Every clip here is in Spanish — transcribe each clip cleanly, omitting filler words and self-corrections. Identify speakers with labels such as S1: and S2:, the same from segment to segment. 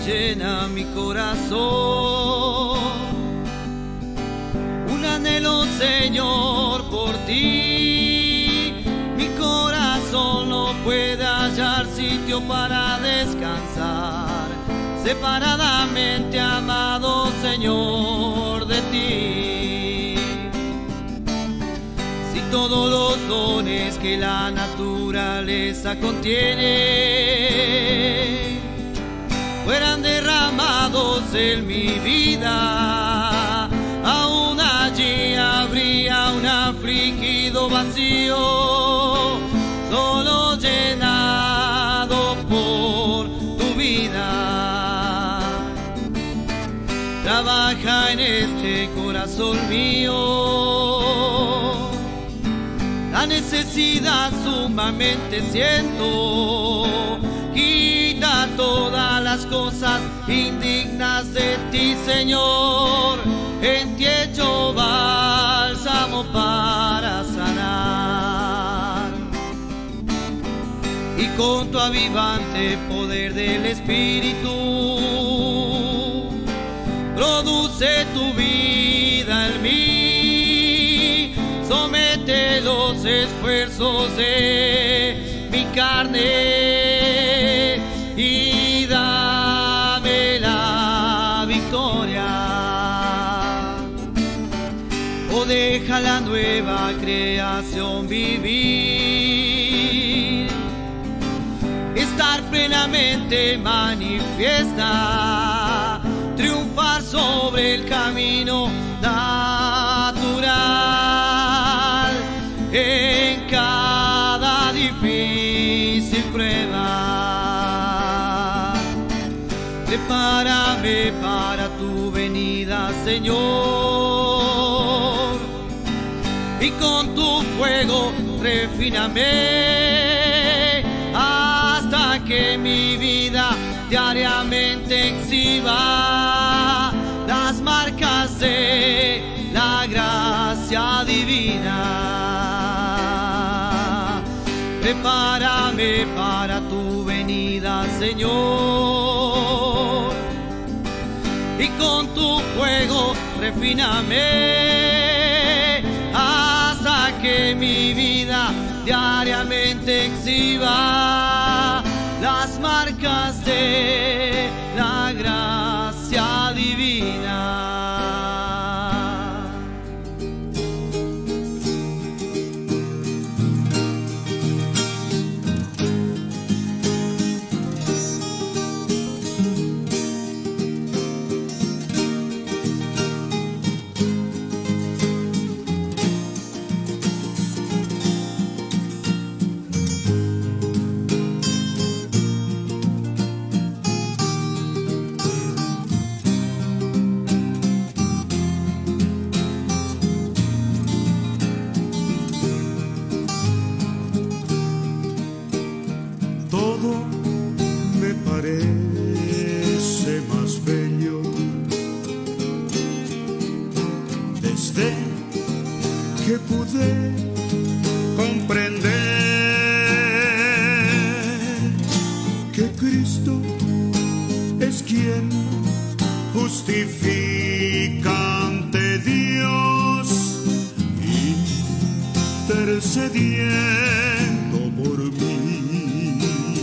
S1: llena mi corazón. Un anhelo, Señor, por ti. Mi corazón no puede hallar sitio para descansar, separadamente amado Señor de ti. Si todos los dones que la naturaleza contiene fueran derramados en mi vida, aún allí habría un afligido vacío, solo llenado por tu vida. Trabaja en este corazón mío, la necesidad sumamente siento. Quita todas las cosas indignas de ti, Señor. En ti hecho bálsamo para sanar. Y con tu avivante poder del Espíritu, produce tu vida en mí. Somete los esfuerzos de mi carne y dame la victoria. O deja la nueva creación vivir, estar plenamente manifiesta, triunfar sobre el camino natural en cada difícil prueba. Prepárame para tu venida, Señor, y con tu fuego refíname hasta que mi vida diariamente exhiba las marcas de la gracia divina. Prepárame para tu venida, Señor, y con tu fuego refíname hasta que mi vida diariamente exhiba las marcas de la gracia divina.
S2: Que pude comprender que Cristo es quien justifica ante Dios, intercediendo por mí.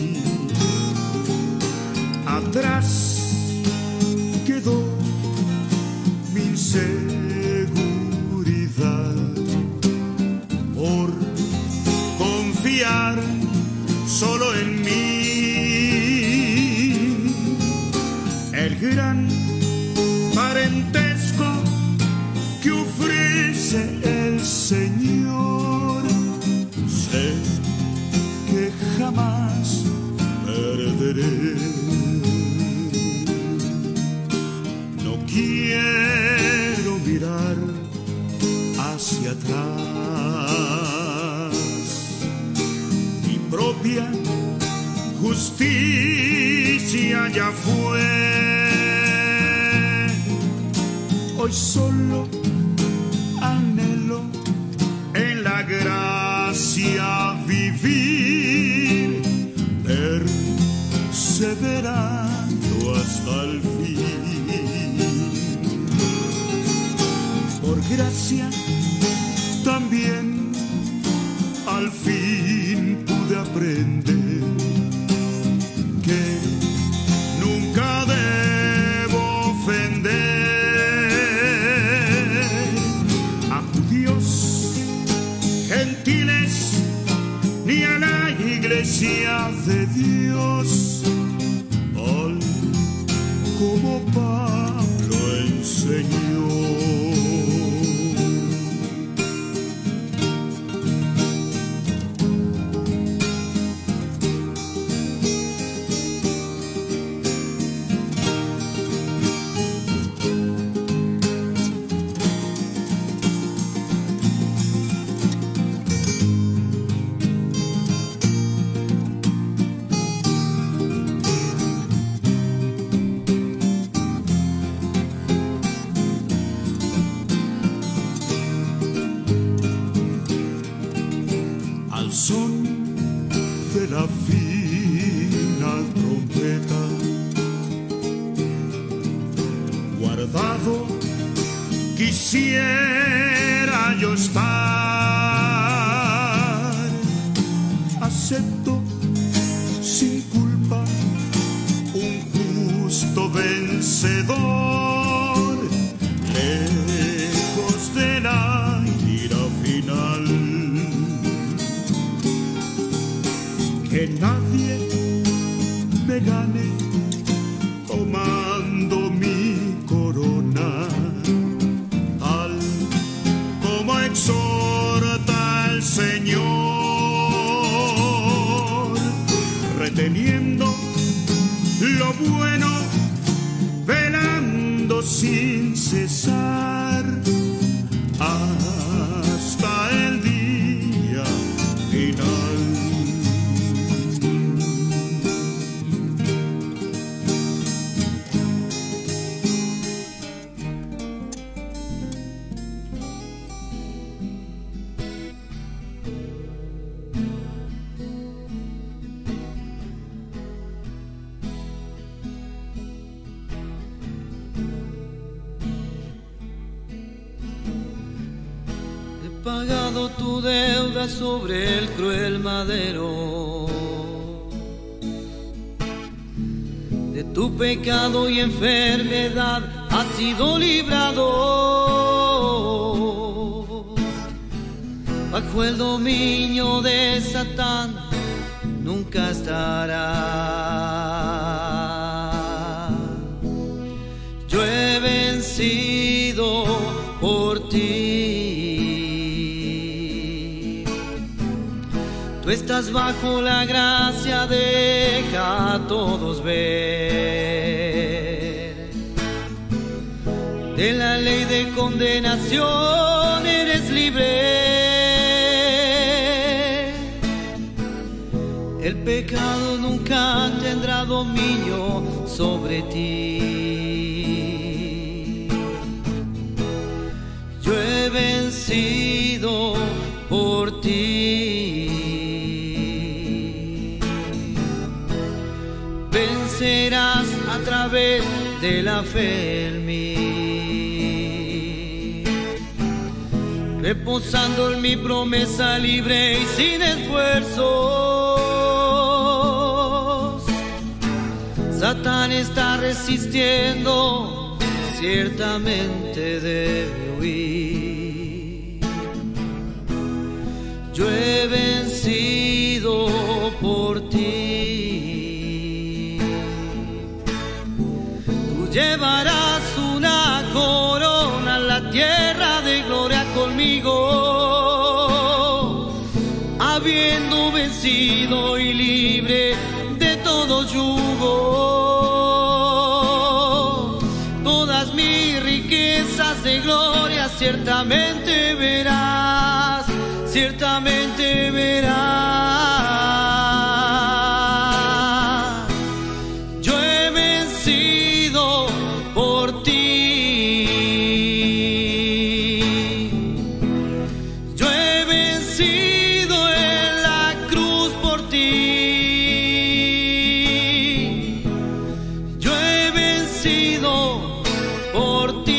S2: Atrás quedó mi inseguridad por confiar solo en mí. El gran parentesco que ofrece el Señor, sé que jamás perderé. No quiero mirar hacia atrás. Mi propia justicia ya fue. Hoy solo anhelo en la gracia vivir, perseverando hasta gracia también al fin pude aprender que nunca debo ofender a judíos, gentiles, ni a la iglesia de Dios, tal como Pablo enseñó. Al son de la fina trompeta, guardado quisiera yo estar. Acepto sin culpa un justo vencedor, lejos de la ira final. Que nadie me gane tomando mi corona, tal como exhorta el Señor, reteniendo lo bueno, velando sin cesar hasta el día final.
S1: Pagado tu deuda sobre el cruel madero, de tu pecado y enfermedad has sido librado. Bajo el dominio de Satán nunca estarás. Yo he vencido por ti. Tú estás bajo la gracia, deja a todos ver. De la ley de condenación eres libre. El pecado nunca tendrá dominio sobre ti. Yo he vencido por ti. Vencerás a través de la fe en mí, reposando en mi promesa libre y sin esfuerzos. Satán está resistiendo, ciertamente debe huir. Yo he vencido por ti. Llevarás una corona a la tierra de gloria conmigo, habiendo vencido y libre de todo yugo. Todas mis riquezas de gloria ciertamente verás, ciertamente verás. Por ti, yo he vencido en la cruz por ti, yo he vencido por ti.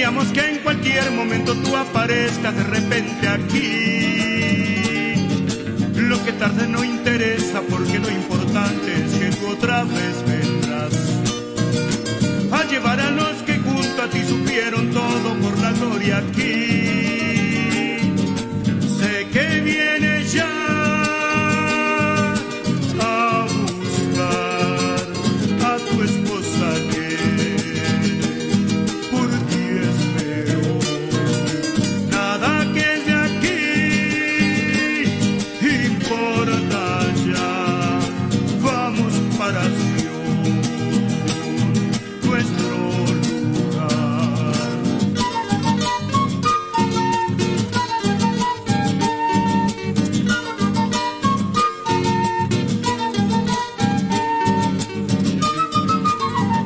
S2: Queríamos que en cualquier momento tú aparezcas de repente aquí. Lo que tarde no interesa, porque lo importante es que tú otra vez vendrás a llevar a los que junto a ti sufrieron todo por la gloria aquí. Sé que vienes ya a buscar a tu esposa que por ti espero. Nada que es de aquí importa ya. Vamos para Sion, nuestro lugar.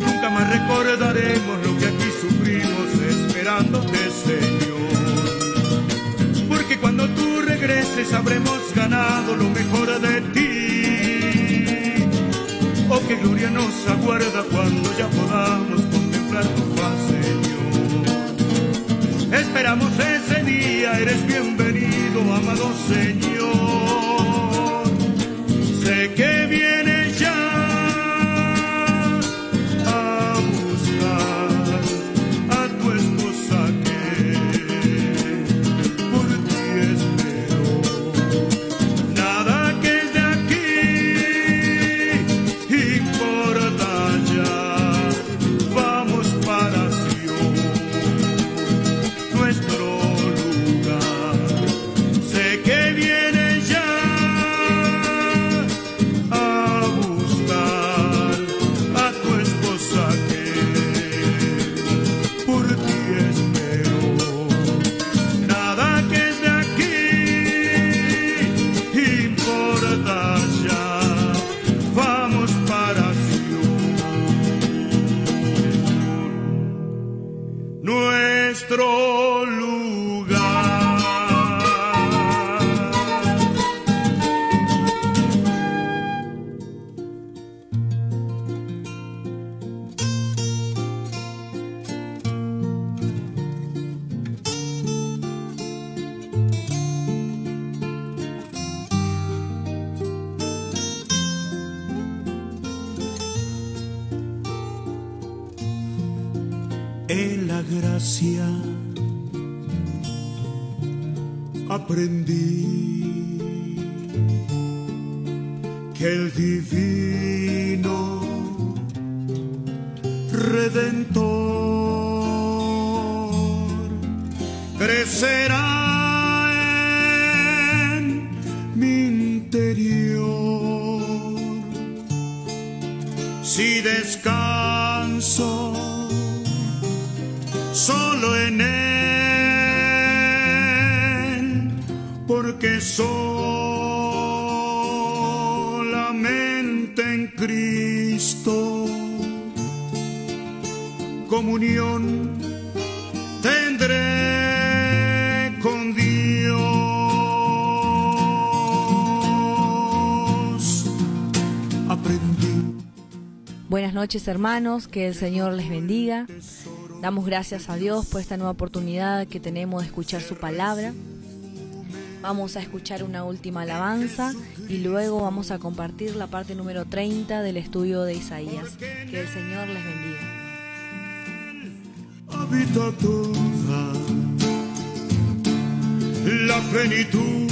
S2: Nunca más recordaremos lo que aquí sufrimos esperándote, Señor, porque cuando tú regreses habremos ganado lo mejor de ti. Oh, qué gloria nos aguarda cuando ya podamos contemplar tu faz, Señor. Esperamos ese día, eres bienvenido, amado Señor. Sé que vienes ya a buscar a tu esposa que por ti espero. Nada que es de aquí importa ya. Vamos para Sion, nuestro lugar. Sé que vienes ya a buscar a tu esposa que por ti espero. Nada que es de aquí importa ya. Vamos para Sion, nuestro lugar. En la gracia aprendí que el divino Redentor crecerá en mi interior si descanso solo en él, porque solamente en Cristo comunión tendré con Dios. Aprendí.
S3: Buenas noches, hermanos, que el Señor les bendiga. Damos gracias a Dios por esta nueva oportunidad que tenemos de escuchar su palabra. Vamos a escuchar una última alabanza y luego vamos a compartir la parte número 30 del estudio de Isaías. Que el Señor les bendiga.
S2: Habita toda la plenitud.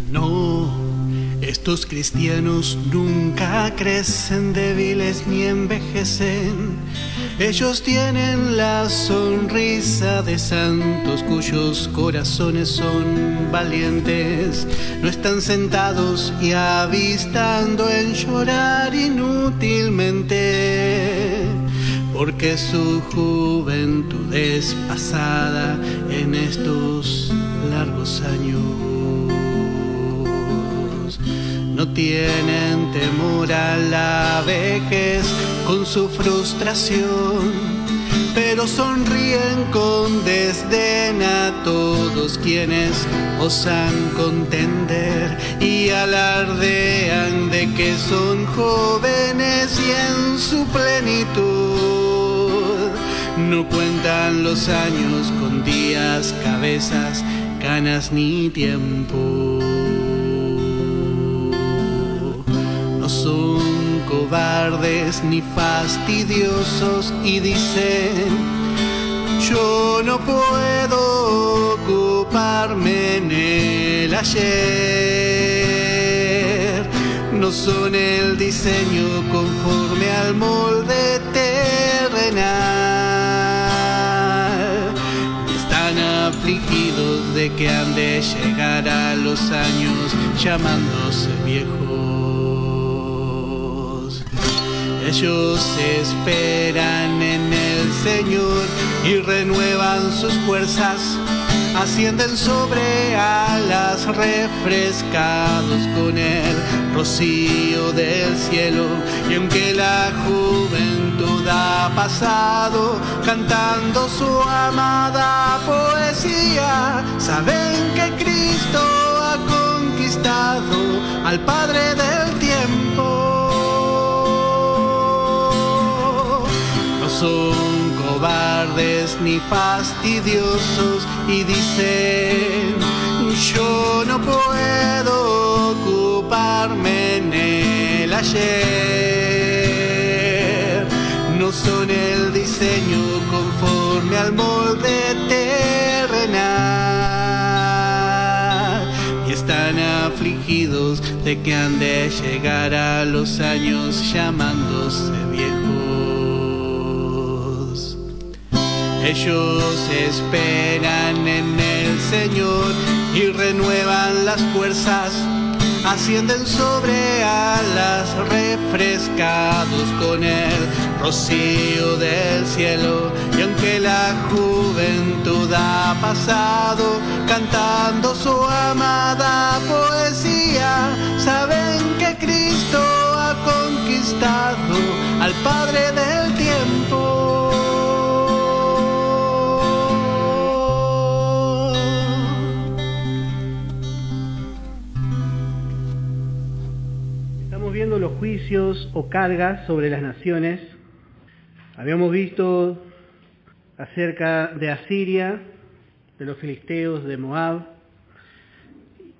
S4: No, estos cristianos nunca crecen débiles ni envejecen. Ellos tienen la sonrisa de santos cuyos corazones son valientes. No están sentados y avistando en llorar inútilmente, porque su juventud es pasada en estos largos años. No tienen temor a la vejez con su frustración, pero sonríen con desdén a todos quienes osan contender y alardean de que son jóvenes y en su plenitud. No cuentan los años con días, cabezas, canas ni tiempo. No son cobardes ni fastidiosos y dicen: yo no puedo ocuparme en el ayer. No son el diseño conforme al molde terrenal. Están afligidos de que han de llegar a los años llamándose viejos. Ellos esperan en el Señor y renuevan sus fuerzas, ascienden sobre alas refrescados con el rocío del cielo. Y aunque la juventud ha pasado cantando su amada poesía, saben que Cristo ha conquistado al Padre del tiempo. No son cobardes ni fastidiosos y dicen: yo no puedo ocuparme en el ayer. No son el diseño conforme al molde terrenal y están afligidos de que han de llegar a los años llamándose viejos. Ellos esperan en el Señor y renuevan las fuerzas, ascienden sobre alas refrescados con el rocío del cielo. Y aunque la juventud ha pasado cantando su amada poesía, saben que Cristo ha conquistado al Padre del tiempo.
S5: Viendo los juicios o cargas sobre las naciones. Habíamos visto acerca de Asiria, de los filisteos, de Moab,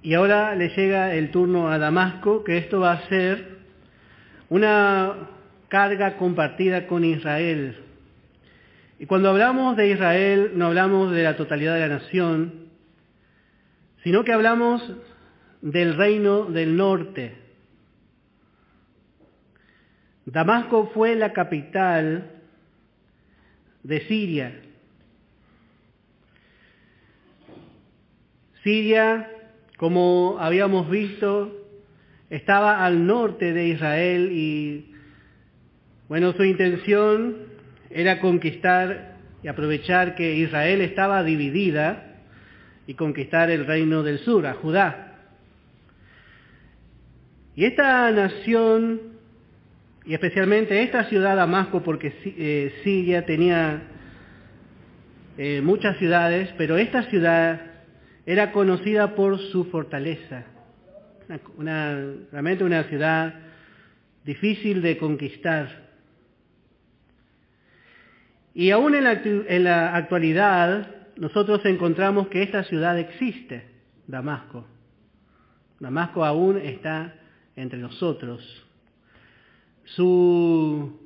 S5: y ahora le llega el turno a Damasco, que esto va a ser una carga compartida con Israel. Y cuando hablamos de Israel, no hablamos de la totalidad de la nación, sino que hablamos del reino del norte. Damasco fue la capital de Siria. Siria, como habíamos visto, estaba al norte de Israel y, bueno, su intención era conquistar y aprovechar que Israel estaba dividida y conquistar el reino del sur, a Judá. Y esta nación, y especialmente esta ciudad Damasco, porque Siria tenía muchas ciudades, pero esta ciudad era conocida por su fortaleza. Realmente una ciudad difícil de conquistar. Y aún en la actualidad, nosotros encontramos que esta ciudad existe, Damasco. Damasco aún está entre nosotros. Su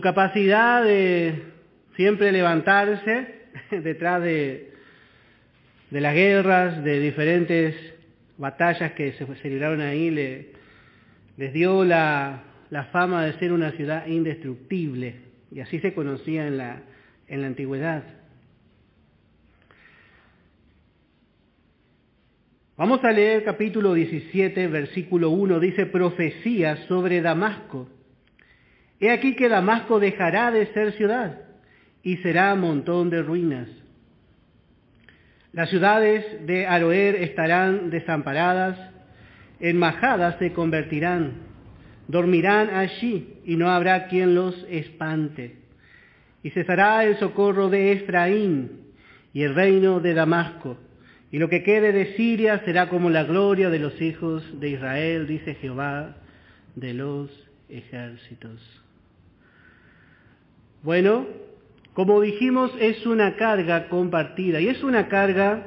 S5: capacidad de siempre levantarse detrás de las guerras, de diferentes batallas que se libraron ahí, les dio la fama de ser una ciudad indestructible, y así se conocía en la antigüedad. Vamos a leer capítulo 17, versículo 1, dice: profecía sobre Damasco. He aquí que Damasco dejará de ser ciudad y será montón de ruinas. Las ciudades de Aroer estarán desamparadas, en majadas se convertirán, dormirán allí y no habrá quien los espante. y cesará el socorro de Efraín y el reino de Damasco. Y lo que quede de Siria será como la gloria de los hijos de Israel, dice Jehová de los ejércitos. Bueno, como dijimos, es una carga compartida, y es una carga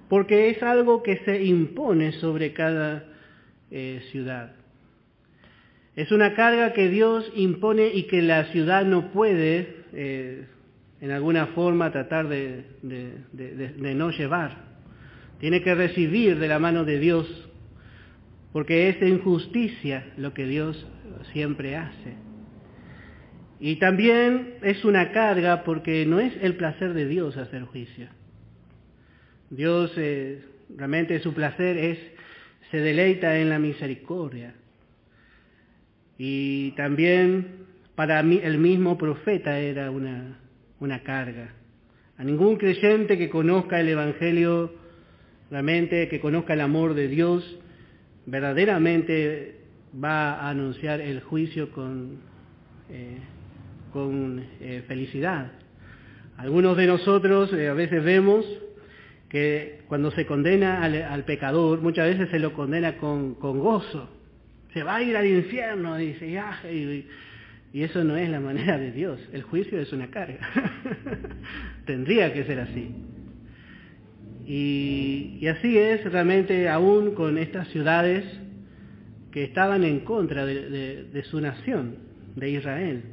S5: porque es algo que se impone sobre cada ciudad. Es una carga que Dios impone y que la ciudad no puede, en alguna forma, tratar de no llevar. Tiene que recibir de la mano de Dios, porque es injusticia lo que Dios siempre hace. Y también es una carga porque no es el placer de Dios hacer juicio. Dios, realmente su placer se deleita en la misericordia. Y también para mí el mismo profeta era una carga. A ningún creyente que conozca el Evangelio, realmente que conozca el amor de Dios, verdaderamente va a anunciar el juicio con felicidad. Algunos de nosotros a veces vemos que cuando se condena al pecador, muchas veces se lo condena con gozo. Se va a ir al infierno, dice, y eso no es la manera de Dios. El juicio es una carga. Tendría que ser así. Y así es realmente aún con estas ciudades que estaban en contra de su nación, de Israel.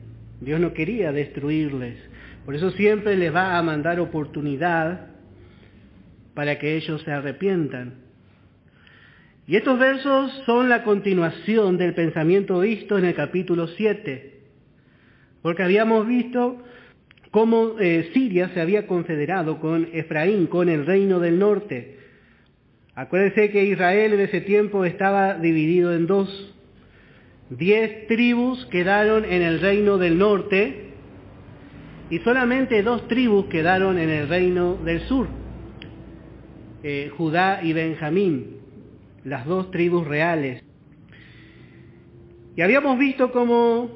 S5: Dios no quería destruirles. Por eso siempre les va a mandar oportunidad para que ellos se arrepientan. Y estos versos son la continuación del pensamiento visto en el capítulo 7, porque habíamos visto cómo Siria se había confederado con Efraín, con el reino del norte. Acuérdense que Israel en ese tiempo estaba dividido en dos. 10 tribus quedaron en el reino del norte y solamente 2 tribus quedaron en el reino del sur, Judá y Benjamín. Las 2 tribus reales. Y habíamos visto cómo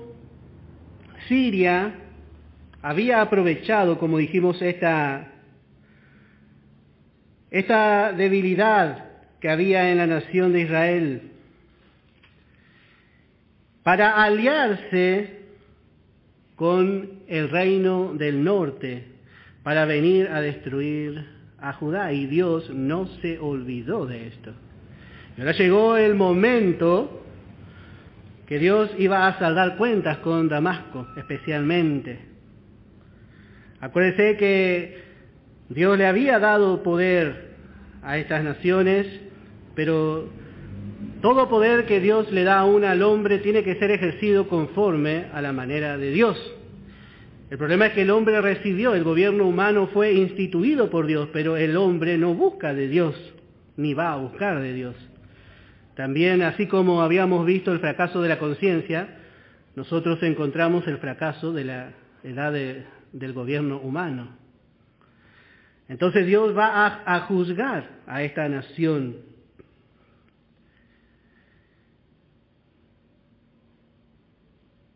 S5: Siria había aprovechado, como dijimos, esta debilidad que había en la nación de Israel para aliarse con el reino del norte, para venir a destruir a Judá. Y Dios no se olvidó de esto. Y ahora llegó el momento que Dios iba a saldar cuentas con Damasco, especialmente. Acuérdense que Dios le había dado poder a estas naciones, pero todo poder que Dios le da aún al hombre tiene que ser ejercido conforme a la manera de Dios. El problema es que el hombre recibió, el gobierno humano fue instituido por Dios, pero el hombre no busca de Dios, ni va a buscar de Dios. También, así como habíamos visto el fracaso de la conciencia, nosotros encontramos el fracaso de la edad del gobierno humano. Entonces Dios va a juzgar a esta nación.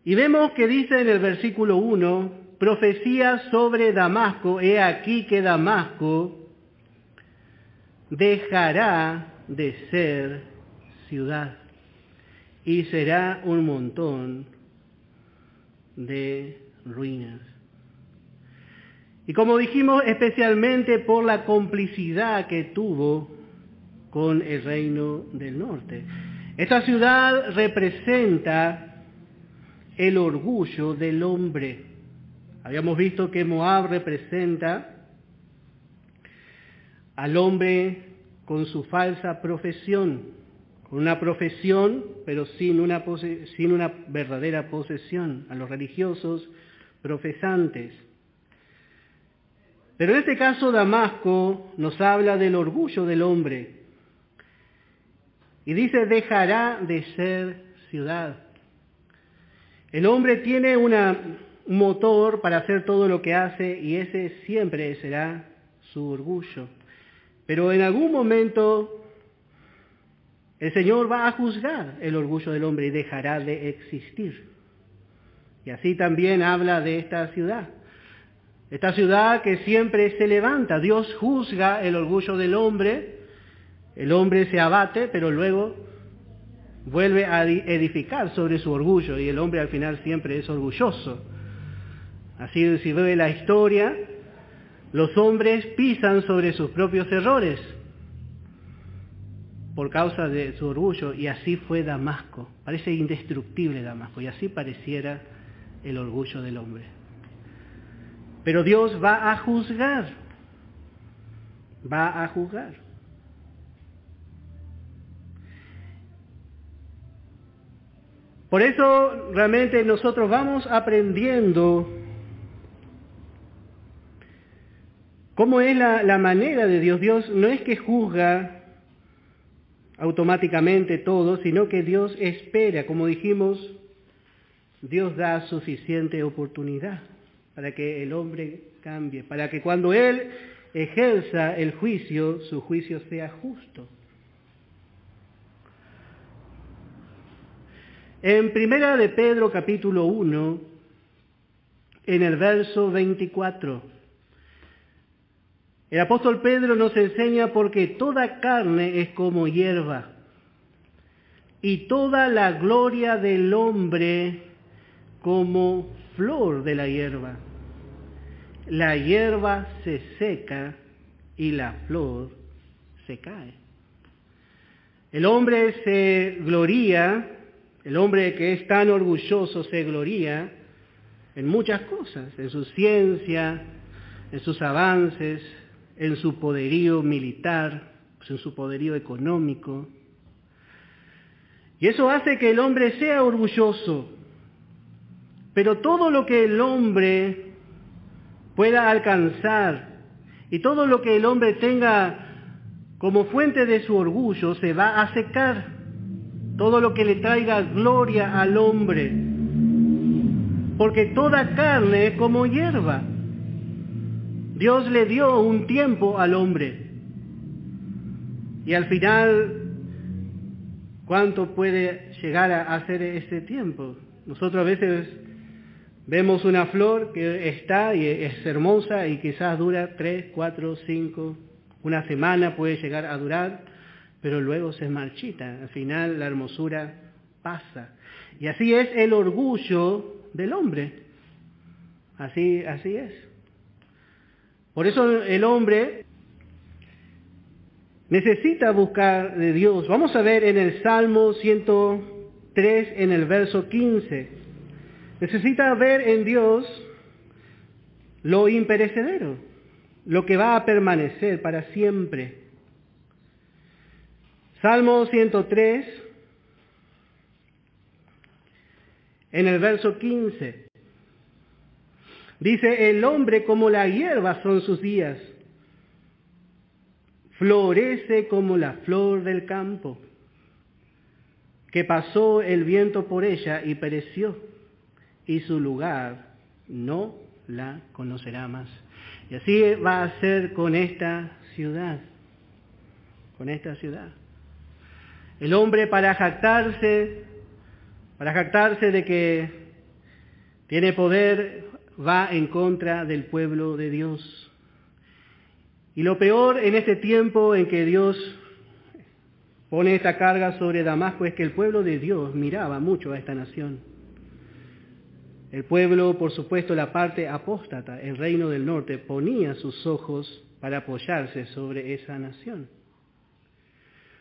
S5: Y vemos que dice en el versículo 1, profecía sobre Damasco, he aquí que Damasco dejará de ser ciudad y será un montón de ruinas. Y como dijimos, especialmente por la complicidad que tuvo con el reino del norte. Esta ciudad representa el orgullo del hombre. Habíamos visto que Moab representa al hombre con su falsa profesión, con una profesión, pero sin una verdadera posesión, a los religiosos profesantes. Pero en este caso Damasco nos habla del orgullo del hombre. Y dice, dejará de ser ciudad. El hombre tiene un motor para hacer todo lo que hace y ese siempre será su orgullo. Pero en algún momento el Señor va a juzgar el orgullo del hombre y dejará de existir. Y así también habla de esta ciudad. Esta ciudad que siempre se levanta. Dios juzga el orgullo del hombre. El hombre se abate, pero luego vuelve a edificar sobre su orgullo. Y el hombre al final siempre es orgulloso. Así, si ve la historia, los hombres pisan sobre sus propios errores por causa de su orgullo. Y así fue Damasco. Parece indestructible Damasco. Y así pareciera el orgullo del hombre. Pero Dios va a juzgar. Va a juzgar. Por eso realmente nosotros vamos aprendiendo cómo es la manera de Dios. Dios no es que juzga automáticamente todo, sino que Dios espera. Como dijimos, Dios da suficiente oportunidad para que el hombre cambie, para que cuando Él ejerza el juicio, su juicio sea justo. En Primera de Pedro capítulo 1, en el verso 24, el apóstol Pedro nos enseña: porque toda carne es como hierba, y toda la gloria del hombre como flor de la hierba. La hierba se seca y la flor se cae. El hombre se gloría, el hombre que es tan orgulloso se gloría en muchas cosas, en su ciencia, en sus avances, en su poderío militar, en su poderío económico. Y eso hace que el hombre sea orgulloso. Pero todo lo que el hombre pueda alcanzar y todo lo que el hombre tenga como fuente de su orgullo se va a secar. Todo lo que le traiga gloria al hombre. Porque toda carne es como hierba. Dios le dio un tiempo al hombre. Y al final, ¿cuánto puede llegar a hacer ese tiempo? Nosotros a veces vemos una flor que está y es hermosa y quizás dura 3, 4, 5, una semana puede llegar a durar, pero luego se marchita. Al final la hermosura pasa. Y así es el orgullo del hombre. Así es. Por eso el hombre necesita buscar de Dios. Vamos a ver en el Salmo 103, en el verso 15. Necesita ver en Dios lo imperecedero, lo que va a permanecer para siempre. Salmo 103, en el verso 15. Dice: el hombre como la hierba son sus días, florece como la flor del campo, que pasó el viento por ella y pereció, y su lugar no la conocerá más. Y así va a ser con esta ciudad, El hombre para jactarse de que tiene poder, va en contra del pueblo de Dios. Y lo peor en este tiempo en que Dios pone esta carga sobre Damasco es que el pueblo de Dios miraba mucho a esta nación. El pueblo, por supuesto, la parte apóstata, el reino del norte, ponía sus ojos para apoyarse sobre esa nación.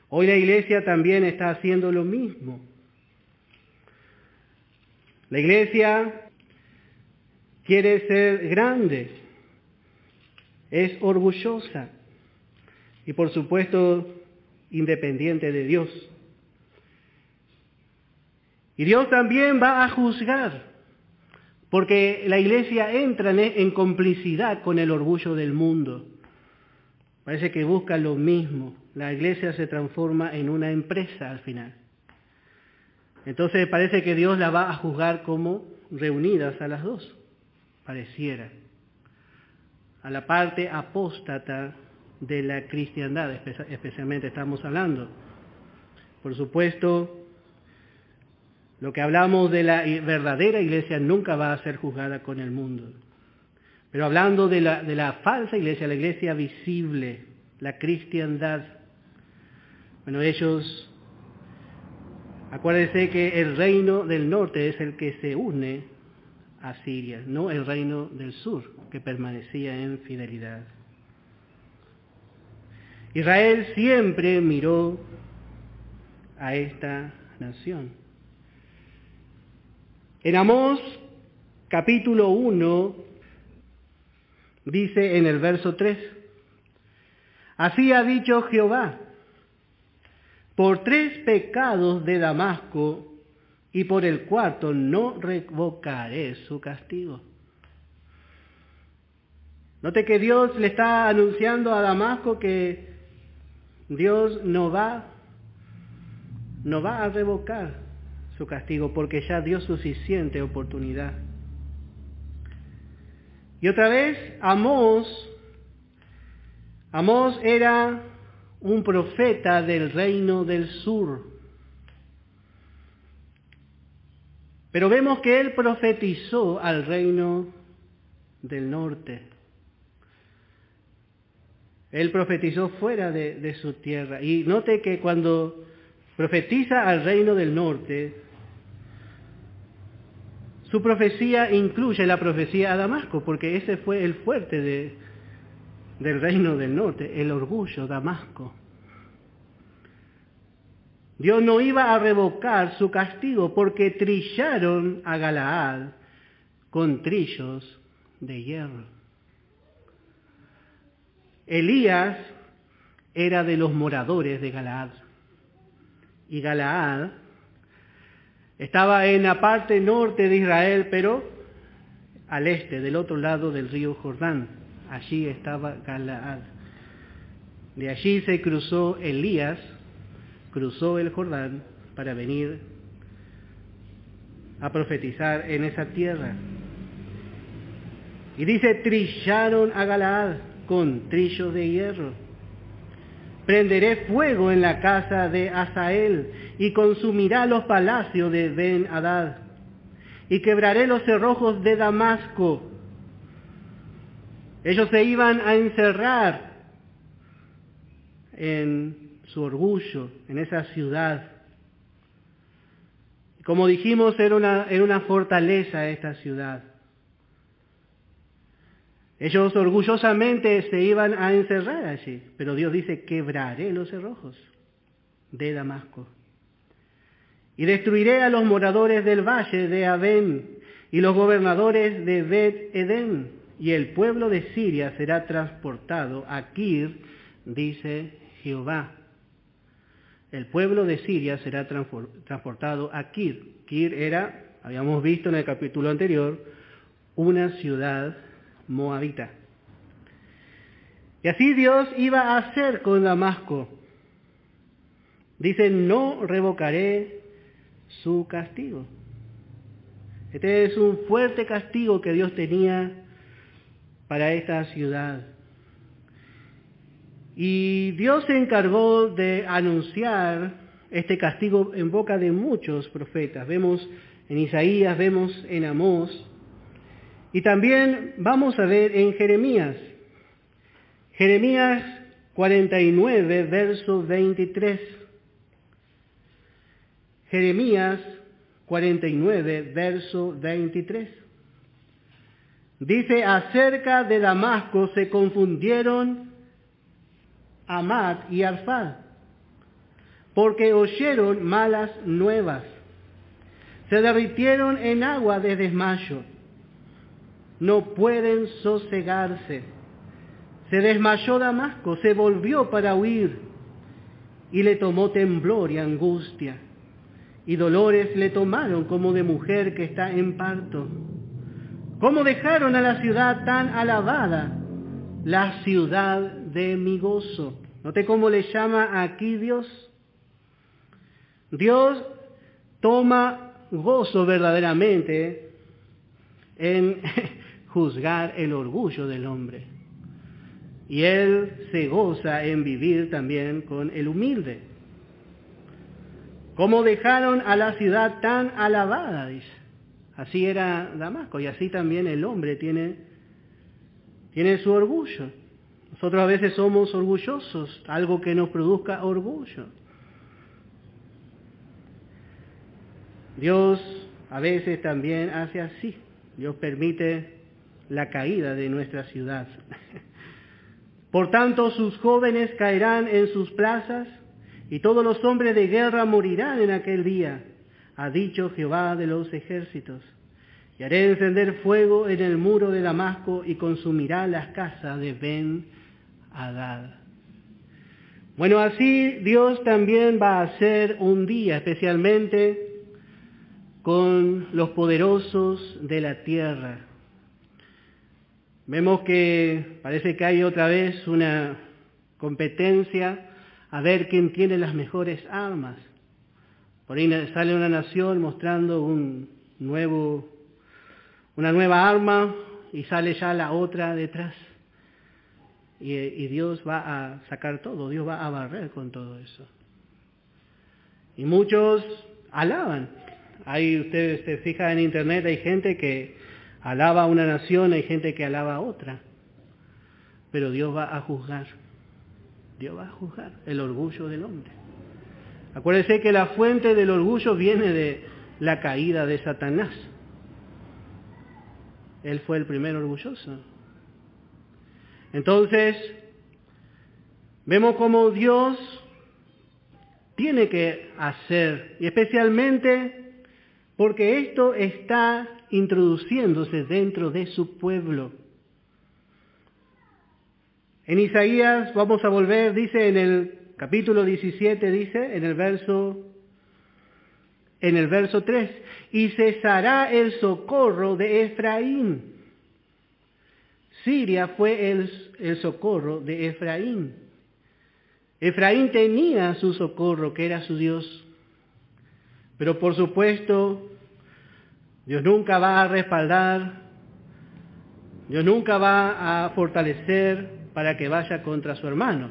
S5: Hoy la iglesia también está haciendo lo mismo. La iglesia quiere ser grande, es orgullosa y, por supuesto, independiente de Dios. Y Dios también va a juzgar, porque la iglesia entra en complicidad con el orgullo del mundo. Parece que busca lo mismo. La iglesia se transforma en una empresa al final. Entonces parece que Dios la va a juzgar como reunidas a las dos, pareciera. A la parte apóstata de la cristiandad, especialmente estamos hablando. Por supuesto, Lo que hablamos de la verdadera iglesia nunca va a ser juzgada con el mundo. Pero hablando de la falsa iglesia, la iglesia visible, la cristiandad, bueno, ellos, acuérdense que el reino del norte es el que se une a Siria, no el reino del sur, que permanecía en fidelidad. Israel siempre miró a esta nación. En Amós, capítulo 1, dice en el verso 3, así ha dicho Jehová, por 3 pecados de Damasco y por el 4 no revocaré su castigo. Note que Dios le está anunciando a Damasco que Dios no va a revocar su castigo porque ya dio suficiente oportunidad. Y otra vez, Amós era un profeta del reino del sur. Pero vemos que él profetizó al reino del norte. Él profetizó fuera de su tierra. Y note que cuando profetiza al reino del norte, su profecía incluye la profecía a Damasco, porque ese fue el fuerte del reino del norte, el orgullo, Damasco. Dios no iba a revocar su castigo porque trillaron a Galaad con trillos de hierro. Elías era de los moradores de Galaad. Y Galaad estaba en la parte norte de Israel, pero al este, del otro lado del río Jordán. Allí estaba Galaad. De allí se cruzó Elías, cruzó el Jordán para venir a profetizar en esa tierra. Y dice, trillaron a Galaad con trillos de hierro. Prenderé fuego en la casa de Hazael y consumirá los palacios de Ben-Hadad. Y quebraré los cerrojos de Damasco. Ellos se iban a encerrar en su orgullo, en esa ciudad. Como dijimos, era una fortaleza esta ciudad. Ellos orgullosamente se iban a encerrar allí, pero Dios dice, quebraré los cerrojos de Damasco. Y destruiré a los moradores del valle de Abén y los gobernadores de Bet-Edén, y el pueblo de Siria será transportado a Kir, dice Jehová. El pueblo de Siria será transportado a Kir. Kir era, habíamos visto en el capítulo anterior, una ciudad moabita. Y así Dios iba a hacer con Damasco. Dice, no revocaré su castigo. Este es un fuerte castigo que Dios tenía para esta ciudad. Y Dios se encargó de anunciar este castigo en boca de muchos profetas. Vemos en Isaías, vemos en Amós, y también vamos a ver en Jeremías. Jeremías 49, verso 23. Jeremías 49, verso 23. Dice, acerca de Damasco se confundieron Amad y Arfad, porque oyeron malas nuevas. Se derritieron en agua de desmayo. No pueden sosegarse. Se desmayó Damasco, se volvió para huir, y le tomó temblor y angustia, y dolores le tomaron como de mujer que está en parto. ¿Cómo dejaron a la ciudad tan alabada, la ciudad de mi gozo? ¿Note cómo le llama aquí Dios? Dios toma gozo verdaderamente en juzgar el orgullo del hombre. Y Él se goza en vivir también con el humilde. Cómo dejaron a la ciudad tan alabada, dice. Así era Damasco, y así también el hombre tiene su orgullo. Nosotros a veces somos orgullosos, algo que nos produzca orgullo. Dios a veces también hace así. Dios permite la caída de nuestra ciudad. Por tanto, sus jóvenes caerán en sus plazas, y todos los hombres de guerra morirán en aquel día, ha dicho Jehová de los ejércitos. Y haré encender fuego en el muro de Damasco, y consumirá las casas de Ben-Hadad. Bueno, así Dios también va a hacer un día, especialmente con los poderosos de la tierra. Vemos que parece que hay otra vez una competencia a ver quién tiene las mejores armas. Por ahí sale una nación mostrando una nueva arma y sale ya la otra detrás. Y Dios va a sacar todo, Dios va a barrer con todo eso. Y muchos alaban. Ahí ustedes se fijan en internet, hay gente que alaba a una nación, hay gente que alaba a otra. Pero Dios va a juzgar. Dios va a juzgar el orgullo del hombre. Acuérdense que la fuente del orgullo viene de la caída de Satanás. Él fue el primer orgulloso. Entonces, vemos cómo Dios tiene que hacer, y especialmente porque esto está introduciéndose dentro de su pueblo. En Isaías, vamos a volver, dice en el capítulo 17, dice en el verso 3, y cesará el socorro de Efraín. Siria fue el socorro de Efraín. Efraín tenía su socorro, que era su Dios. Pero por supuesto, Dios nunca va a respaldar, Dios nunca va a fortalecer para que vaya contra su hermano.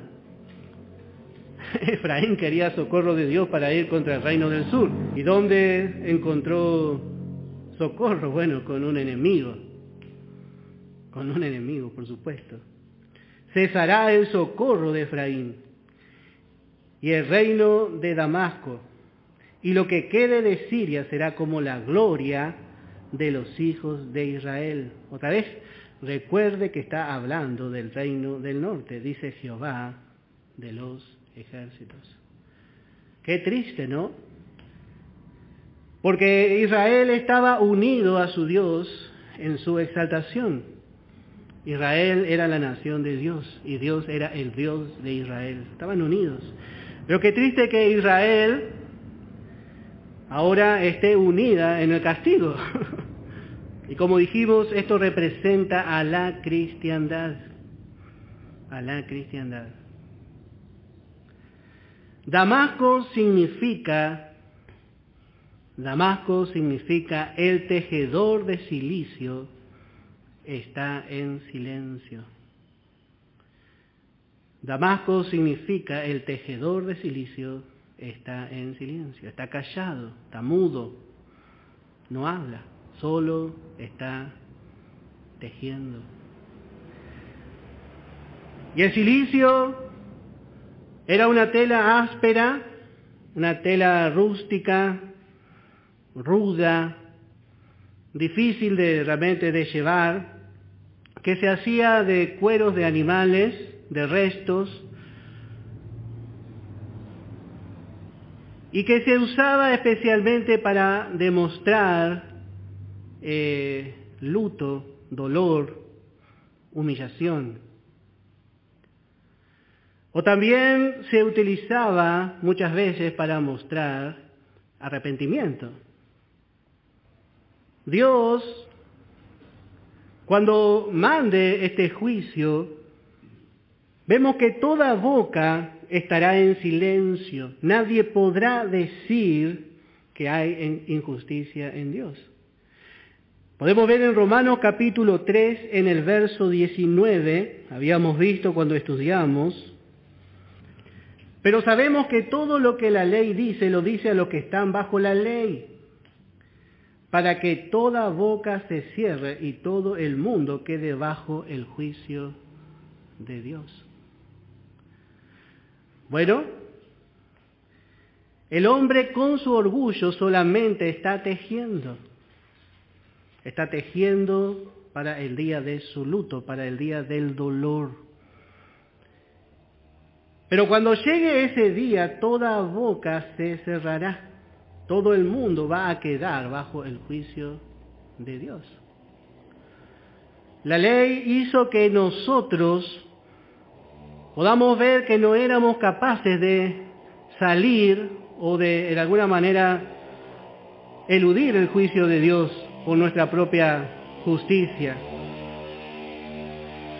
S5: Efraín quería socorro de Dios para ir contra el reino del sur. ¿Y dónde encontró socorro? Bueno, con un enemigo. Con un enemigo, por supuesto. Cesará el socorro de Efraín y el reino de Damasco. Y lo que quede de Siria será como la gloria de los hijos de Israel. Otra vez, recuerde que está hablando del reino del norte, dice Jehová de los ejércitos. Qué triste, ¿no? Porque Israel estaba unido a su Dios en su exaltación. Israel era la nación de Dios y Dios era el Dios de Israel. Estaban unidos. Pero qué triste que Israel ahora esté unida en el castigo. Y como dijimos, esto representa a la cristiandad. A la cristiandad. Damasco significa el tejedor de cilicio está en silencio. Damasco significa el tejedor de cilicio está en silencio, está callado, está mudo, no habla, solo está tejiendo. Y el cilicio era una tela áspera, una tela rústica, ruda, difícil realmente de llevar, que se hacía de cueros de animales, de restos, y que se usaba especialmente para demostrar luto, dolor, humillación. O también se utilizaba muchas veces para mostrar arrepentimiento. Dios, cuando mande este juicio, vemos que toda boca estará en silencio. Nadie podrá decir que hay injusticia en Dios. Podemos ver en Romanos capítulo 3, en el verso 19, habíamos visto cuando estudiamos, Pero sabemos que todo lo que la ley dice, lo dice a los que están bajo la ley, para que toda boca se cierre y todo el mundo quede bajo el juicio de Dios. Bueno, el hombre con su orgullo solamente está tejiendo para el día de su luto, para el día del dolor. Pero cuando llegue ese día, toda boca se cerrará. Todo el mundo va a quedar bajo el juicio de Dios. La ley hizo que nosotros podamos ver que no éramos capaces de salir o de alguna manera eludir el juicio de Dios por nuestra propia justicia.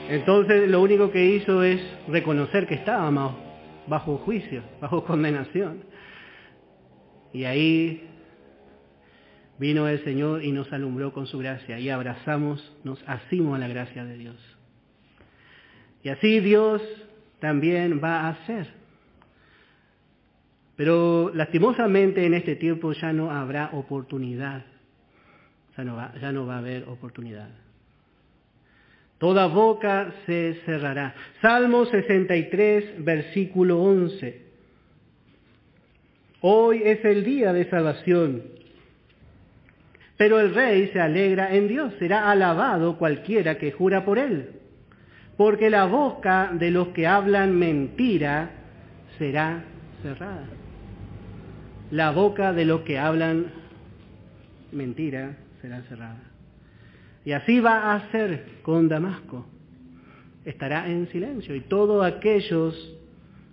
S5: Entonces lo único que hizo es reconocer que estábamos bajo juicio, bajo condenación. Y ahí vino el Señor y nos alumbró con su gracia y nos asimos a la gracia de Dios. Y así Dios también va a hacer. Pero lastimosamente en este tiempo ya no habrá oportunidad. Ya no va a haber oportunidad. Toda boca se cerrará. Salmo 63, versículo 11. Hoy es el día de salvación, pero el rey se alegra en Dios. Será alabado cualquiera que jura por él, porque la boca de los que hablan mentira será cerrada. La boca de los que hablan mentira será cerrada. Y así va a ser con Damasco. Estará en silencio y todos aquellos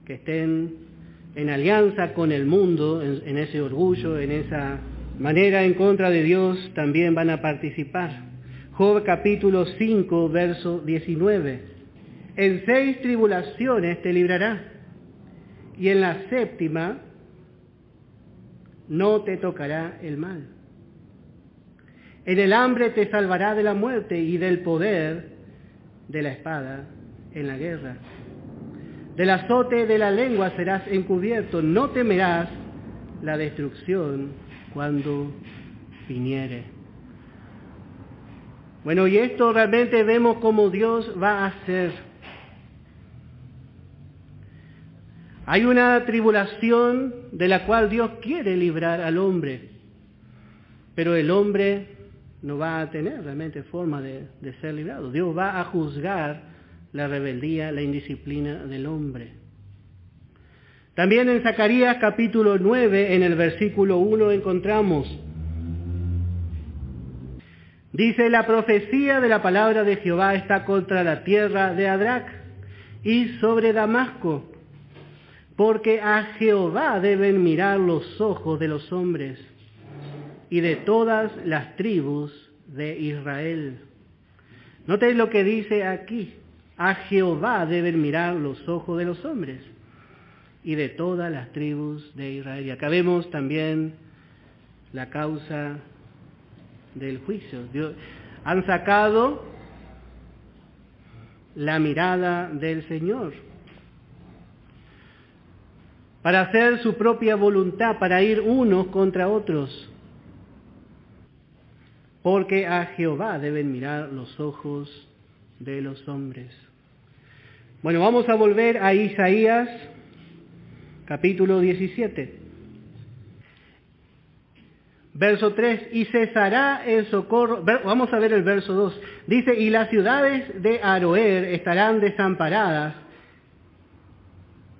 S5: que estén en alianza con el mundo, en ese orgullo, en esa manera en contra de Dios, también van a participar. Job capítulo 5, verso 19. En 6 tribulaciones te librará, y en la 7ª no te tocará el mal. En el hambre te salvará de la muerte y del poder de la espada en la guerra. Del azote de la lengua serás encubierto, no temerás la destrucción cuando viniere. Bueno, y esto realmente vemos cómo Dios va a hacer. Hay una tribulación de la cual Dios quiere librar al hombre, pero el hombre no va a tener realmente forma de ser librado. Dios va a juzgar la rebeldía, la indisciplina del hombre. También en Zacarías capítulo 9, en el versículo 1 encontramos, dice: la profecía de la palabra de Jehová está contra la tierra de Adrac y sobre Damasco, porque a Jehová deben mirar los ojos de los hombres y de todas las tribus de Israel. Noten lo que dice aquí: a Jehová deben mirar los ojos de los hombres y de todas las tribus de Israel. Y acá vemos también la causa del juicio. Han sacado la mirada del Señor para hacer su propia voluntad, para ir unos contra otros. Porque a Jehová deben mirar los ojos de los hombres. Bueno, vamos a volver a Isaías, capítulo 17. Verso 3, y cesará el socorro. Vamos a ver el verso 2. Dice: y las ciudades de Aroer estarán desamparadas,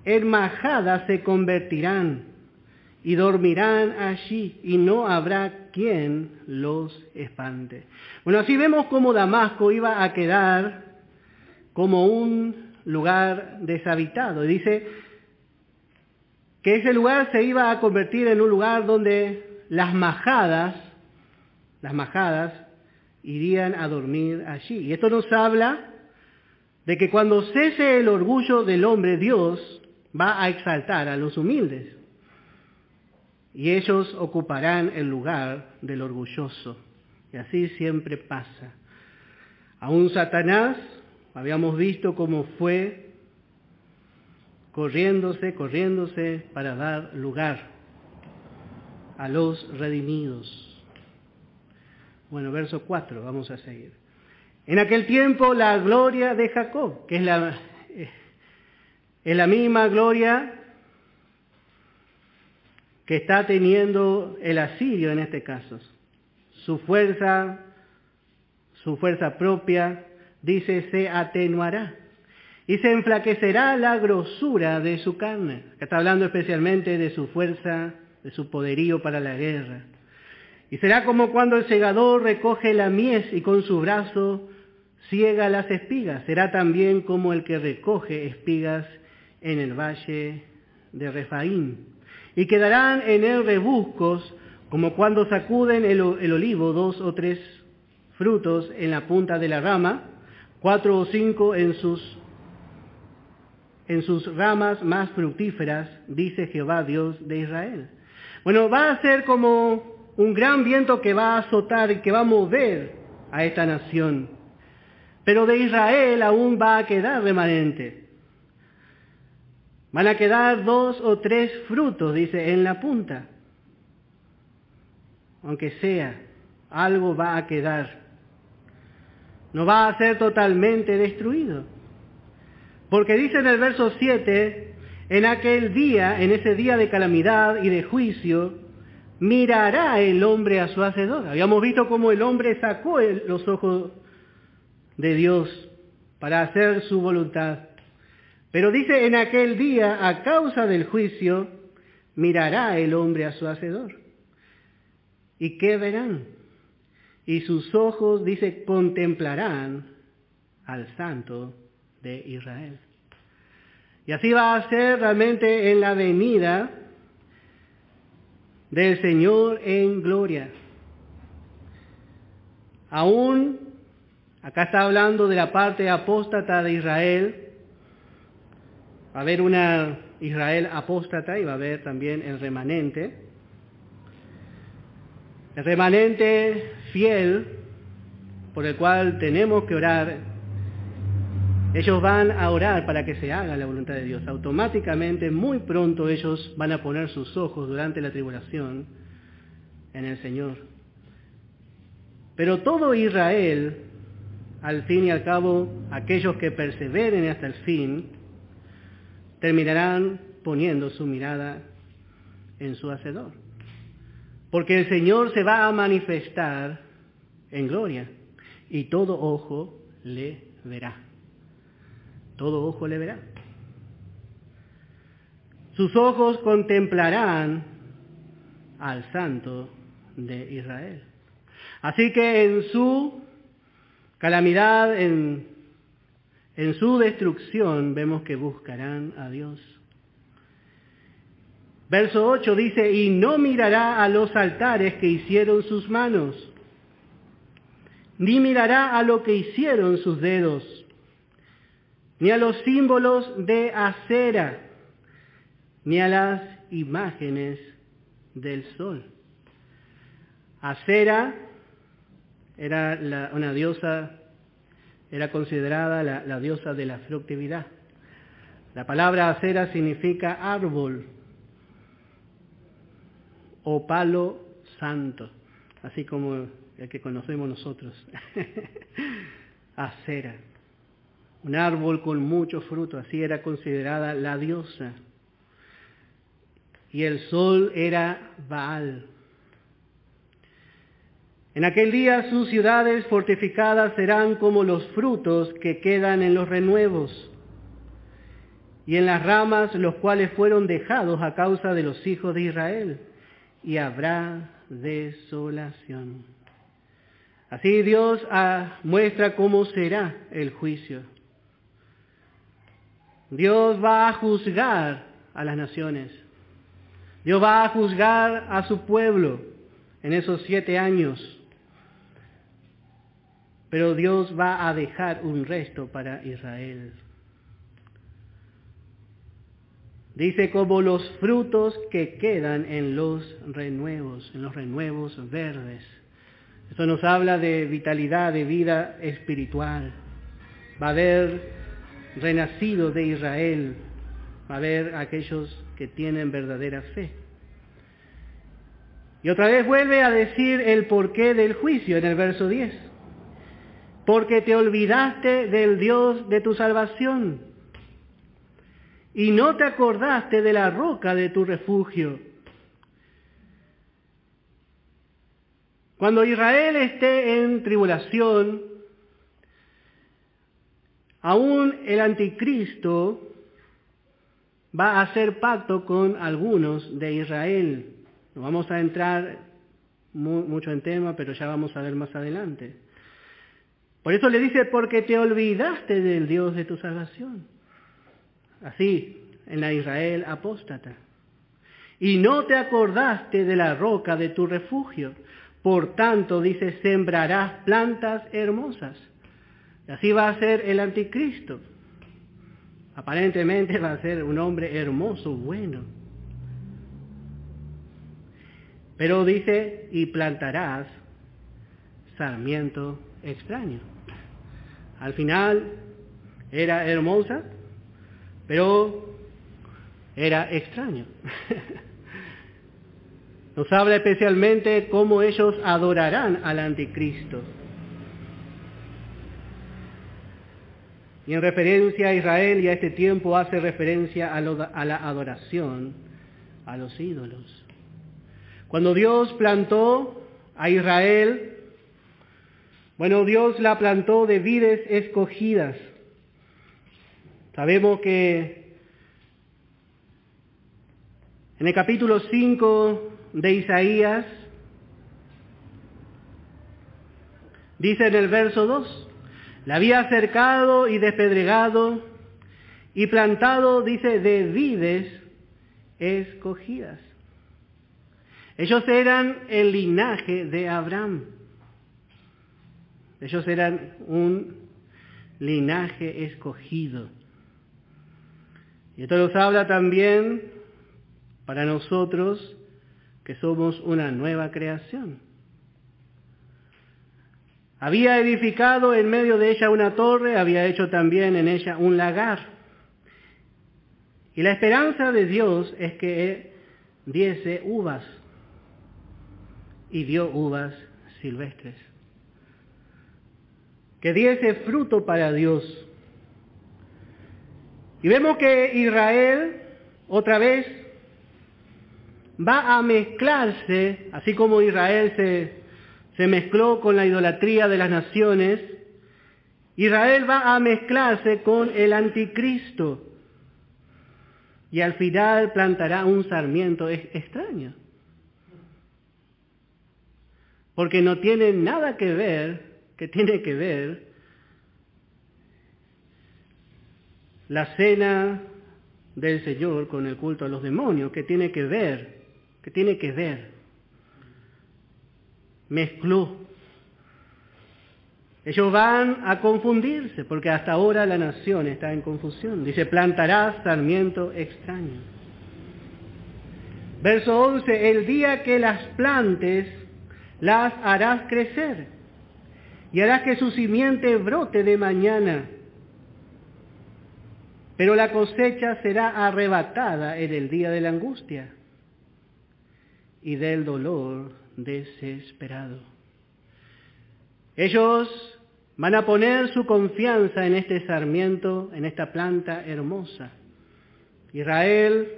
S5: en majadas se convertirán, y dormirán allí, y no habrá quien los espante. Bueno, así vemos cómo Damasco iba a quedar como un lugar deshabitado. Dice que ese lugar se iba a convertir en un lugar donde las majadas irían a dormir allí. Y esto nos habla de que cuando cese el orgullo del hombre, Dios va a exaltar a los humildes. Y ellos ocuparán el lugar del orgulloso. Y así siempre pasa. Aún Satanás, habíamos visto cómo fue corriéndose para dar lugar a los redimidos. Bueno, verso 4, vamos a seguir. En aquel tiempo la gloria de Jacob, que es la misma gloria que está teniendo el asirio en este caso. Su fuerza propia, dice, se atenuará y se enflaquecerá la grosura de su carne. Acá está hablando especialmente de su fuerza, de su poderío para la guerra. Y será como cuando el segador recoge la mies y con su brazo ciega las espigas. Será también como el que recoge espigas en el valle de Refaín. Y quedarán en él rebuscos, como cuando sacuden el olivo 2 o 3 frutos en la punta de la rama, 4 o 5 en sus ramas más fructíferas, dice Jehová Dios de Israel. Bueno, va a ser como un gran viento que va a azotar y que va a mover a esta nación. Pero de Israel aún va a quedar remanente. Van a quedar 2 o 3 frutos, dice, en la punta. Aunque sea, algo va a quedar. No va a ser totalmente destruido. Porque dice en el verso 7, en aquel día, en ese día de calamidad y de juicio, mirará el hombre a su hacedor. Habíamos visto cómo el hombre sacó los ojos de Dios para hacer su voluntad. Pero dice, en aquel día, a causa del juicio, mirará el hombre a su hacedor. ¿Y qué verán? Y sus ojos, dice, contemplarán al Santo de Israel. Y así va a ser realmente en la venida del Señor en gloria. Aún, acá está hablando de la parte apóstata de Israel. Va a haber una Israel apóstata y va a haber también el remanente. El remanente fiel, por el cual tenemos que orar, ellos van a orar para que se haga la voluntad de Dios. Automáticamente, muy pronto ellos van a poner sus ojos durante la tribulación en el Señor. Pero todo Israel, al fin y al cabo, aquellos que perseveren hasta el fin, terminarán poniendo su mirada en su Hacedor. Porque el Señor se va a manifestar en gloria y todo ojo le verá. Todo ojo le verá. Sus ojos contemplarán al Santo de Israel. Así que en su calamidad, en su destrucción, vemos que buscarán a Dios. Verso 8 dice, y no mirará a los altares que hicieron sus manos, ni mirará a lo que hicieron sus dedos, ni a los símbolos de Acera, ni a las imágenes del sol. Acera era una diosa, era considerada la diosa de la fructividad. La palabra Acera significa árbol o palo santo, así como el que conocemos nosotros. Acera, un árbol con mucho fruto, así era considerada la diosa. Y el sol era Baal. En aquel día sus ciudades fortificadas serán como los frutos que quedan en los renuevos y en las ramas los cuales fueron dejados a causa de los hijos de Israel, y habrá desolación. Así Dios muestra cómo será el juicio. Dios va a juzgar a las naciones. Dios va a juzgar a su pueblo en esos 7 años. Pero Dios va a dejar un resto para Israel. Dice, como los frutos que quedan en los renuevos verdes. Esto nos habla de vitalidad, de vida espiritual. Va a haber renacido de Israel a ver a aquellos que tienen verdadera fe. Y otra vez vuelve a decir el porqué del juicio en el verso 10. Porque te olvidaste del Dios de tu salvación y no te acordaste de la roca de tu refugio. Cuando Israel esté en tribulación, aún el anticristo va a hacer pacto con algunos de Israel. No vamos a entrar mucho en tema, pero ya vamos a ver más adelante. Por eso le dice, porque te olvidaste del Dios de tu salvación. Así, en la Israel apóstata. Y no te acordaste de la roca de tu refugio. Por tanto, dice, sembrarás plantas hermosas. Y así va a ser el anticristo. Aparentemente va a ser un hombre hermoso, bueno. Pero dice, y plantarás sarmiento extraño. Al final era hermosa, pero era extraño. Nos habla especialmente cómo ellos adorarán al anticristo. Y en referencia a Israel y a este tiempo hace referencia a la adoración a los ídolos. Cuando Dios plantó a Israel, bueno, Dios la plantó de vides escogidas. Sabemos que en el capítulo 5 de Isaías, dice en el verso 2, la había cercado y despedregado y plantado, dice, de vides escogidas. Ellos eran el linaje de Abraham. Ellos eran un linaje escogido. Y esto nos habla también para nosotros que somos una nueva creación. Había edificado en medio de ella una torre, había hecho también en ella un lagar. Y la esperanza de Dios es que diese uvas, y dio uvas silvestres. Que diese fruto para Dios. Y vemos que Israel, otra vez, va a mezclarse, así como Israel se mezcló con la idolatría de las naciones, Israel va a mezclarse con el anticristo. Y al final plantará un sarmiento extraño. Porque no tiene nada que ver, que tiene que ver la cena del Señor con el culto a los demonios, que tiene que ver. Mezcló. Ellos van a confundirse, porque hasta ahora la nación está en confusión. Dice, plantarás sarmiento extraño. Verso 11, el día que las plantes, las harás crecer, y harás que su simiente brote de mañana. Pero la cosecha será arrebatada en el día de la angustia y del dolor desesperado. Ellos van a poner su confianza en este sarmiento, en esta planta hermosa. Israel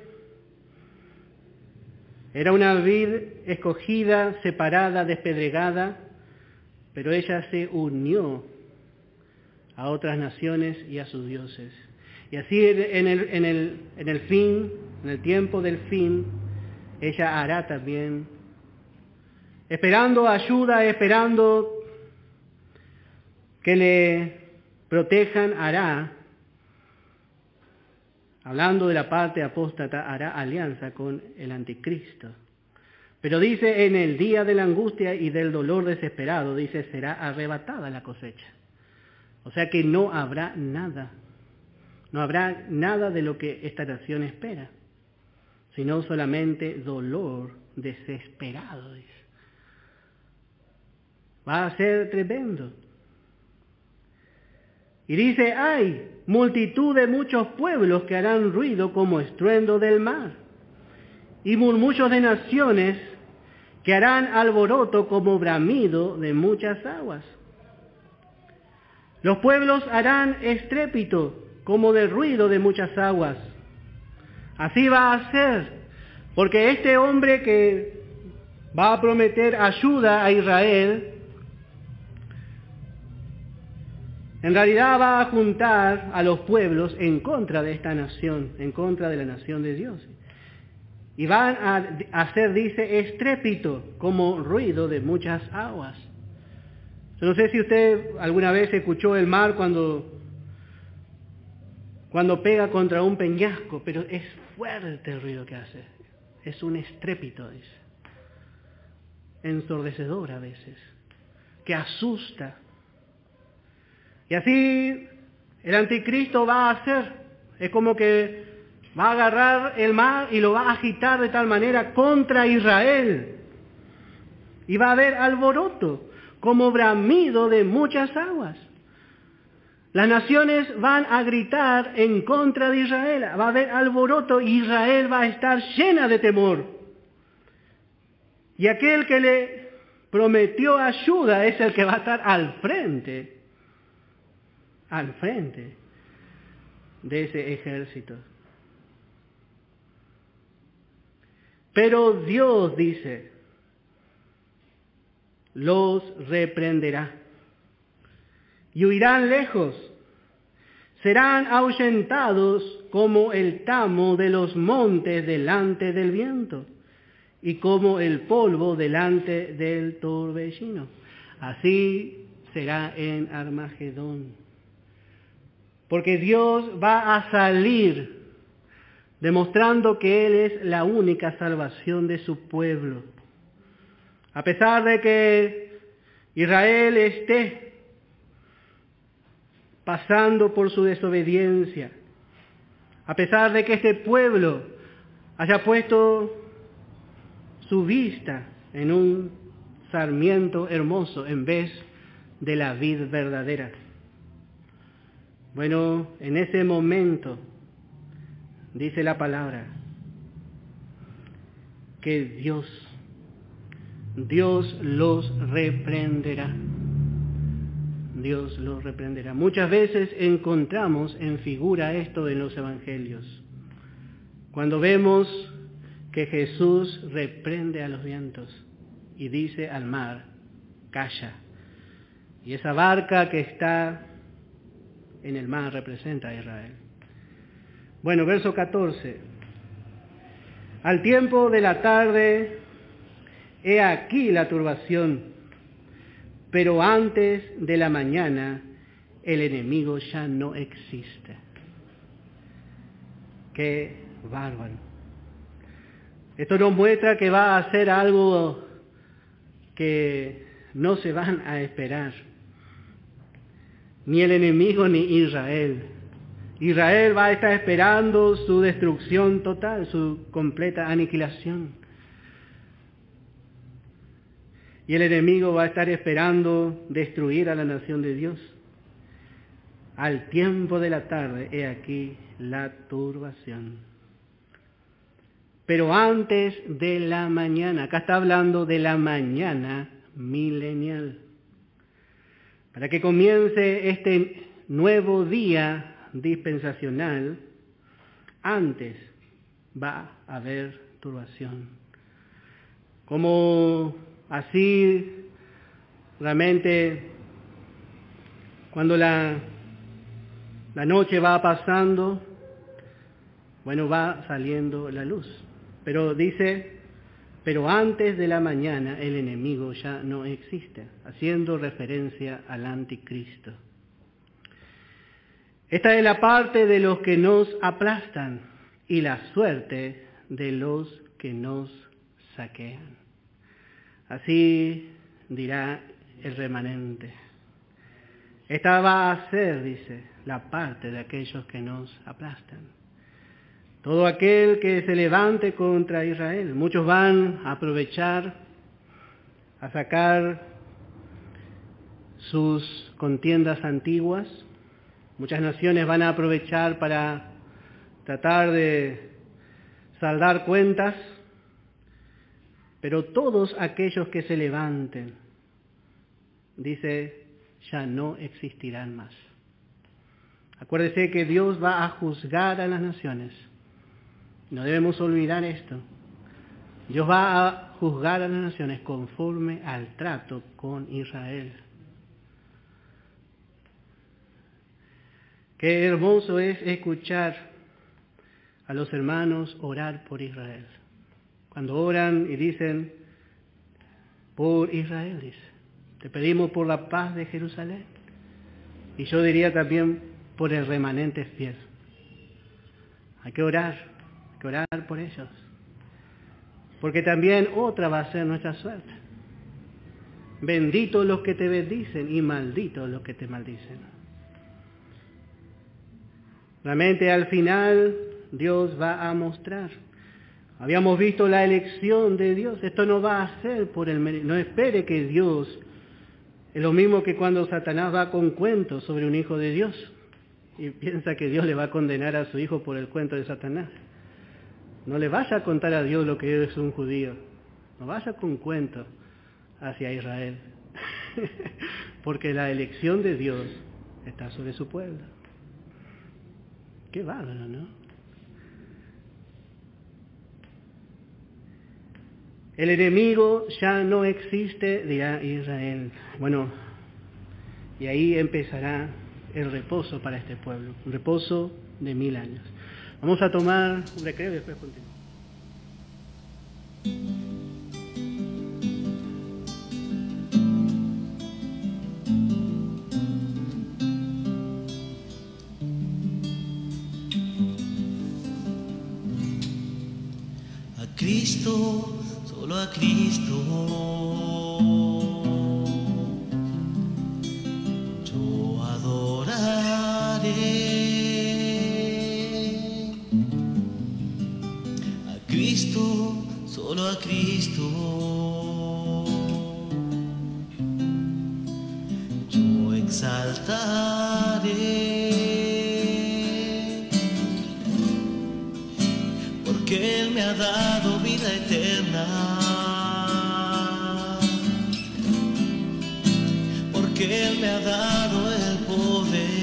S5: era una vid escogida, separada, despedregada, pero ella se unió a otras naciones y a sus dioses. Y así en el fin, en el tiempo del fin, ella hará también, esperando ayuda, esperando que le protejan, hará, hablando de la parte apóstata, hará alianza con el anticristo. Pero dice, en el día de la angustia y del dolor desesperado, dice, será arrebatada la cosecha. O sea que no habrá nada de lo que esta nación espera, sino solamente dolor desesperado, dice. Va a ser tremendo. Y dice, hay multitud de muchos pueblos que harán ruido como estruendo del mar, y murmullos de naciones que harán alboroto como bramido de muchas aguas. Los pueblos harán estrépito como de ruido de muchas aguas. Así va a ser, porque este hombre que va a prometer ayuda a Israel, en realidad va a juntar a los pueblos en contra de esta nación, en contra de la nación de Dios. Y van a hacer, dice, estrépito como ruido de muchas aguas. Yo no sé si usted alguna vez escuchó el mar cuando pega contra un peñasco, pero es fuerte el ruido que hace. Es un estrépito, dice. Ensordecedor a veces, que asusta. Y así el anticristo va a hacer. Es como que va a agarrar el mar y lo va a agitar de tal manera contra Israel. Y va a haber alboroto, como bramido de muchas aguas. Las naciones van a gritar en contra de Israel. Va a haber alboroto y Israel va a estar llena de temor. Y aquel que le prometió ayuda es el que va a estar al frente de ese ejército. Pero Dios, dice, los reprenderá y huirán lejos, serán ahuyentados como el tamo de los montes delante del viento y como el polvo delante del torbellino. Así será en Armagedón. Porque Dios va a salir demostrando que Él es la única salvación de su pueblo. A pesar de que Israel esté pasando por su desobediencia, a pesar de que este pueblo haya puesto su vista en un sarmiento hermoso en vez de la vid verdadera. Bueno, en ese momento, dice la palabra, que Dios los reprenderá. Dios los reprenderá. Muchas veces encontramos en figura esto en los evangelios. Cuando vemos que Jesús reprende a los vientos y dice al mar, calla. Y esa barca que está en el mar representa a Israel. Bueno, verso 14. Al tiempo de la tarde, he aquí la turbación, pero antes de la mañana el enemigo ya no existe. Qué bárbaro. Esto nos muestra que va a ser algo que no se van a esperar. Ni el enemigo ni Israel. Israel va a estar esperando su destrucción total, su completa aniquilación. Y el enemigo va a estar esperando destruir a la nación de Dios. Al tiempo de la tarde, he aquí la turbación. Pero antes de la mañana, acá está hablando de la mañana milenial. Para que comience este nuevo día dispensacional, antes va a haber turbación. Como así, realmente, cuando la noche va pasando, bueno, va saliendo la luz. Pero dice, pero antes de la mañana el enemigo ya no existe, haciendo referencia al anticristo. Esta es la parte de los que nos aplastan y la suerte de los que nos saquean. Así dirá el remanente. Esta va a ser, dice, la parte de aquellos que nos aplastan. Todo aquel que se levante contra Israel. Muchos van a aprovechar, a sacar sus contiendas antiguas Muchas naciones van a aprovechar para tratar de saldar cuentas, pero todos aquellos que se levanten, dice, ya no existirán más. Acuérdese que Dios va a juzgar a las naciones. No debemos olvidar esto. Dios va a juzgar a las naciones conforme al trato con Israel. Qué hermoso es escuchar a los hermanos orar por Israel. Cuando oran y dicen, por Israel, dice, te pedimos por la paz de Jerusalén. Y yo diría también por el remanente fiel. Hay que orar por ellos. Porque también otra va a ser nuestra suerte. Benditos los que te bendicen y malditos los que te maldicen. Realmente al final Dios va a mostrar. Habíamos visto la elección de Dios. Esto no va a ser por el mérito. No espere que Dios, es lo mismo que cuando Satanás va con cuentos sobre un hijo de Dios y piensa que Dios le va a condenar a su hijo por el cuento de Satanás. No le vaya a contar a Dios lo que es un judío. No vaya con cuentos hacia Israel. Porque la elección de Dios está sobre su pueblo. Qué bárbaro, ¿no? El enemigo ya no existe, dirá Israel. Bueno, y ahí empezará el reposo para este pueblo. Un reposo de 1000 años. Vamos a tomar un recreo y después continuamos.
S1: A Cristo, solo a Cristo, yo adoraré. Cristo, solo a Cristo, yo exaltaré, porque Él me ha dado vida eterna, porque Él me ha dado el poder,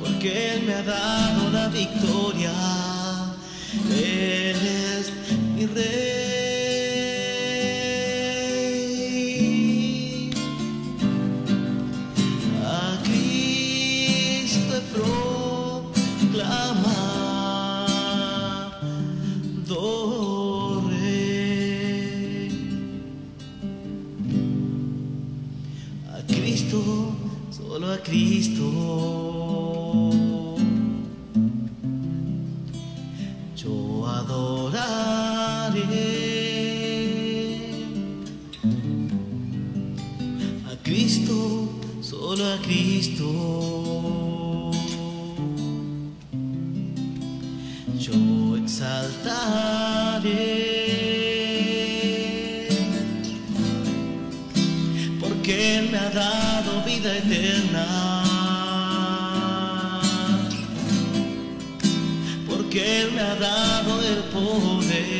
S1: porque Él me ha dado la victoria. Él es mi Rey. A Cristo he proclamado Rey. A Cristo, solo a Cristo, yo adoraré. A Cristo, solo a Cristo, yo exaltaré, porque Él me ha dado vida eterna, porque Él me ha dado el poder,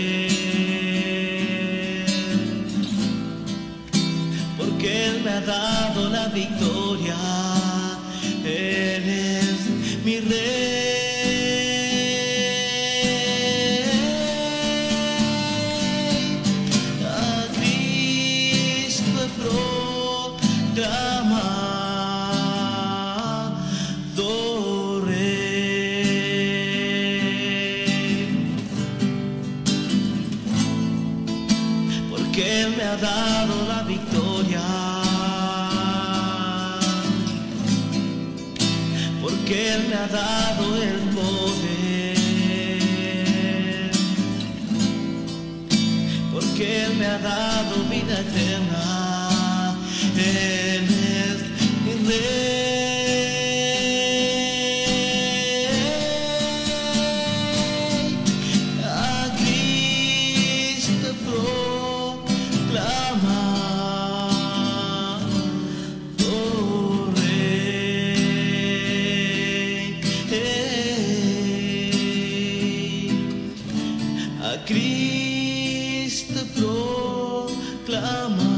S1: porque Él me ha dado la victoria. Él es mi Rey. A Cristo he proclamado Rey, porque Él me ha dado la victoria, porque Él me ha dado el poder, porque Él me ha dado vida eterna. Él es mi Rey. A Cristo proclamado Cristo proclama.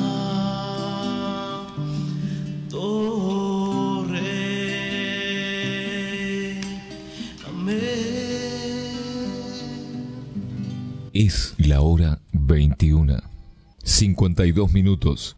S6: Es la hora 21:52.